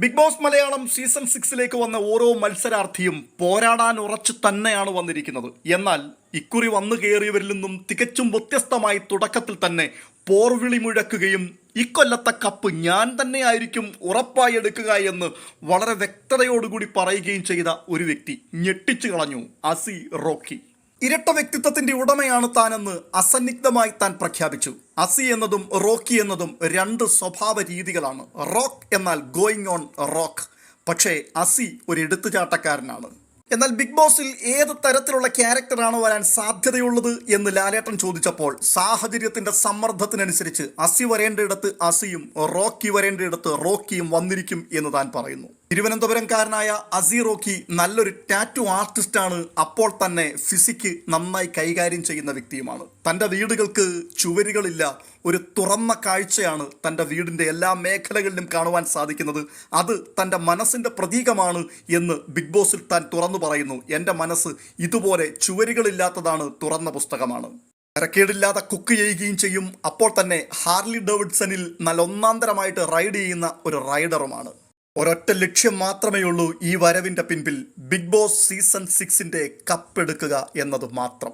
Big boss Malayalam season 6 വന്ന ഓരോ മത്സരാർത്ഥിയും പോരാടാൻ ഉറച്ചു തന്നെയാണ് വന്നിരിക്കുന്നത്. എന്നാൽ ഇക്കുറി വന്നു കയറിയവരിൽ നിന്നും തികച്ചും വ്യത്യസ്തമായി തുടക്കത്തിൽ തന്നെ പോർവിളി മുഴക്കുകയും ഇക്കൊല്ലത്തെ കപ്പ് ഞാൻ തന്നെയായിരിക്കും ഉറപ്പായി എടുക്കുക എന്ന് വളരെ വ്യക്തതയോടുകൂടി പറയുകയും ചെയ്ത ഒരു വ്യക്തി ഞെട്ടിച്ചു കളഞ്ഞു അസി റോക്കി. ഇരട്ട വ്യക്തിത്വത്തിന്റെ ഉടമയാണ് താനെന്ന് അസന്നിഗ്ധമായി താൻ പ്രഖ്യാപിച്ചു. അസി എന്നതും റോക്കി എന്നതും രണ്ട് സ്വഭാവ രീതികളാണ്. റോക്ക് എന്നാൽ ഗോയിങ് ഓൺ റോക്ക്, പക്ഷേ അസി ഒരു എടുത്തുചാട്ടക്കാരനാണ്. എന്നാൽ ബിഗ് ബോസിൽ ഏത് തരത്തിലുള്ള ക്യാരക്ടറാണ് വരാൻ സാധ്യതയുള്ളത് എന്ന് ലാലേട്ടൻ ചോദിച്ചപ്പോൾ സാഹചര്യത്തിന്റെ സമ്മർദ്ദത്തിനനുസരിച്ച് അസി വരേണ്ടയിടത്ത് അസിയും റോക്കി വരേണ്ടയിടത്ത് റോക്കിയും വന്നിരിക്കും എന്ന് താൻ പറയുന്നു. തിരുവനന്തപുരംകാരനായ അസി റോക്കി നല്ലൊരു ടാറ്റു ആർട്ടിസ്റ്റാണ്. അപ്പോൾ തന്നെ ഫിസിക്ക് നന്നായി കൈകാര്യം ചെയ്യുന്ന വ്യക്തിയുമാണ്. തൻ്റെ വീടുകൾക്ക് ചുവരുകളില്ല, ഒരു തുറന്ന കാഴ്ചയാണ് തൻ്റെ വീടിൻ്റെ എല്ലാ മേഖലകളിലും കാണുവാൻ സാധിക്കുന്നത്. അത് തൻ്റെ മനസ്സിൻ്റെ പ്രതീകമാണ് എന്ന് ബിഗ് ബോസിൽ താൻ തുറന്നു പറയുന്നു. എൻ്റെ മനസ്സ് ഇതുപോലെ ചുവരുകളില്ലാത്തതാണ്, തുറന്ന പുസ്തകമാണ്. തരക്കേടില്ലാതെ കുക്ക് ചെയ്യുകയും ചെയ്യും. അപ്പോൾ തന്നെ ഹാർലി ഡേവിഡ്സണിൽ നല്ല ഒന്നാന്തരമായിട്ട് റൈഡ് ചെയ്യുന്ന ഒരു റൈഡറുമാണ്. ഒരൊറ്റ ലക്ഷ്യം മാത്രമേ ഉള്ളൂ ഈ വരവിൻ്റെ പിൻപിൽ, ബിഗ് ബോസ് സീസൺ 6 കപ്പെടുക്കുക എന്നത് മാത്രം.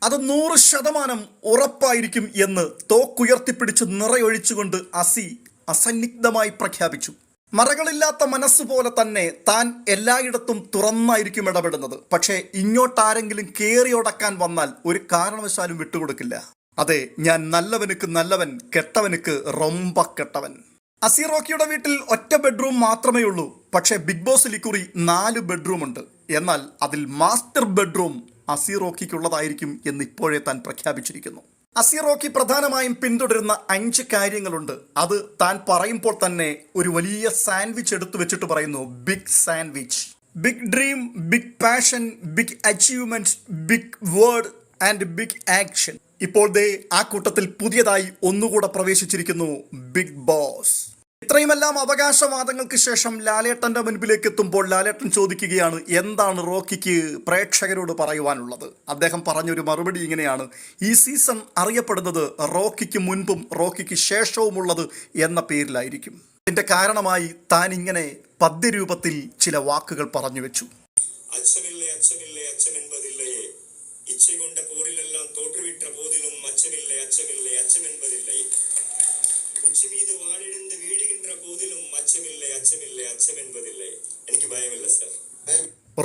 അത് 100% ഉറപ്പായിരിക്കും എന്ന് തോക്കുയർത്തിപ്പിടിച്ച് നിറയൊഴിച്ചുകൊണ്ട് അസി അസന്നിഗ്ധമായി പ്രഖ്യാപിച്ചു. മറകളില്ലാത്ത മനസ്സ് പോലെ തന്നെ താൻ എല്ലായിടത്തും തുറന്നായിരിക്കും ഇടപെടുന്നത്. പക്ഷേ ഇങ്ങോട്ടാരെങ്കിലും കയറിയൊടക്കാൻ വന്നാൽ ഒരു കാരണവശാലും വിട്ടുകൊടുക്കില്ല. അതെ, ഞാൻ നല്ലവനുക്ക് നല്ലവൻ, കെട്ടവനുക്ക് റൊമ്പ കെട്ടവൻ. അസി റോക്കിയുടെ വീട്ടിൽ ഒറ്റ ബെഡ്റൂം മാത്രമേ ഉള്ളൂ. പക്ഷേ ബിഗ് ബോസിൽ ഇക്കുറി 4 ബെഡ്റൂം ഉണ്ട്. എന്നാൽ അതിൽ മാസ്റ്റർ ബെഡ്റൂം അസി റോക്കിക്കുള്ളതായിരിക്കും എന്ന് ഇപ്പോഴേ താൻ പ്രഖ്യാപിച്ചിരിക്കുന്നു. അസി റോക്കി പ്രധാനമായും പിന്തുടരുന്ന 5 കാര്യങ്ങളുണ്ട്. അത് താൻ പറയുമ്പോൾ തന്നെ ഒരു വലിയ സാൻഡ്വിച്ച് എടുത്തു വെച്ചിട്ട് പറയുന്നു, big sandwich. Big dream, big passion, big achievement, big word and big action. ഇപ്പോൾ ദേ ആ കൂട്ടത്തിൽ പുതിയതായി ഒന്നുകൂടെ പ്രവേശിച്ചിരിക്കുന്നു ബിഗ് ബോസ്. ഇത്രയുമെല്ലാം അവകാശവാദങ്ങൾക്ക് ശേഷം ലാലേട്ടന്റെ മുൻപിലേക്ക് എത്തുമ്പോൾ ലാലേട്ടൻ ചോദിക്കുകയാണ്, എന്താണ് റോക്കിക്ക് പ്രേക്ഷകരോട് പറയുവാനുള്ളത്. അദ്ദേഹം പറഞ്ഞൊരു മറുപടി ഇങ്ങനെയാണ്, ഈ സീസൺ അറിയപ്പെടുന്നത് റോക്കിക്ക് മുൻപും റോക്കിക്ക് ശേഷവുമുള്ളത് എന്ന പേരിലായിരിക്കും. ഇതിന്റെ കാരണമായി താൻ ഇങ്ങനെ പദ്യരൂപത്തിൽ ചില വാക്കുകൾ പറഞ്ഞു വെച്ചു. അച്ഛനില്ലേ അച്ഛനില്ലേ അച്ഛനെൻപതില്ലേ, ഇച്ഛകൊണ്ട പോരിലെല്ലാം തോற்றுവിട്ട പോതിലും അച്ഛനില്ലേ അച്ഛനില്ലേ അച്ഛനെൻപതില്ലേ, ഉച്ചമീത് വാഴെഴുந்து വീഴുകിன்ற പോതിലും അച്ഛനില്ലേ അച്ഛനില്ലേ അച്ഛനെൻപതില്ലേ. എനിക്ക് ഭയമില്ല സർ.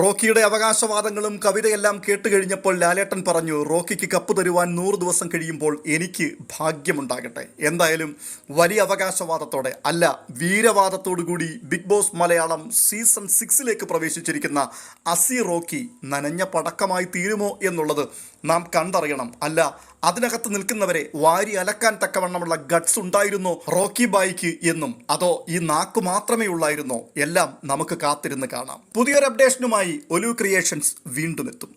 റോക്കിയുടെ അവകാശവാദങ്ങളും കവിതയെല്ലാം കേട്ടുകഴിഞ്ഞപ്പോൾ ലാലേട്ടൻ പറഞ്ഞു, റോക്കിക്ക് കപ്പ് തരുവാൻ 100 ദിവസം കഴിയുമ്പോൾ എനിക്ക് ഭാഗ്യമുണ്ടാകട്ടെ. എന്തായാലും വലിയ അവകാശവാദത്തോടെ അല്ല, വീരവാദത്തോടു കൂടി ബിഗ് ബോസ് മലയാളം സീസൺ 6 പ്രവേശിച്ചിരിക്കുന്ന അസി റോക്കി നനഞ്ഞ പടക്കമായി തീരുമോ എന്നുള്ളത് നാം കണ്ടറിയണം. അല്ല, അതിനകത്ത് നിൽക്കുന്നവരെ വാരി അലക്കാൻ തക്കവണ്ണമുള്ള ഗട്ട്സ് ഉണ്ടായിരുന്നോ റോക്കി ബായിക്ക് എന്നും, അതോ ഈ നാക്ക് മാത്രമേ ഉള്ളായിരുന്നോ? എല്ലാം നമുക്ക് കാത്തിരുന്ന് കാണാം. പുതിയൊരു അപ്ഡേഷനുമായി ഒലു ക്രിയേഷൻസ് വീണ്ടും എത്തും.